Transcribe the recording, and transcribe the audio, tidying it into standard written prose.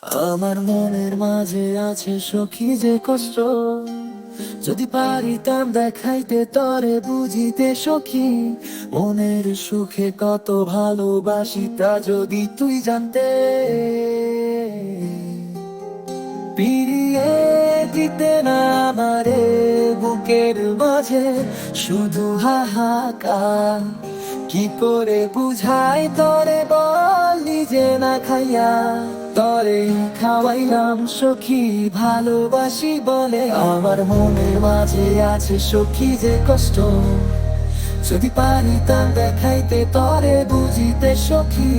আমার মনের মাঝে আছে সখী যে কষ্ট, যদি পারিতাম দেখাইতে তরে বুঝিতে সখী। মনের সুখে কত ভালোবাসি তা যদি তুই জানতে, পিরিয়ে দিতে না আমারে বুকের মাঝে শুধু হাহাকার। কি করে বুঝাই তরে বল নিজে না খাইয়া, তরে খাওয়াইলাম সখী ভালোবাসি বলে। আমার মনের মাঝে আছে সখী যে কষ্ট, যদি পারিতাম দেখাইতে তরে বুঝিতে সখী।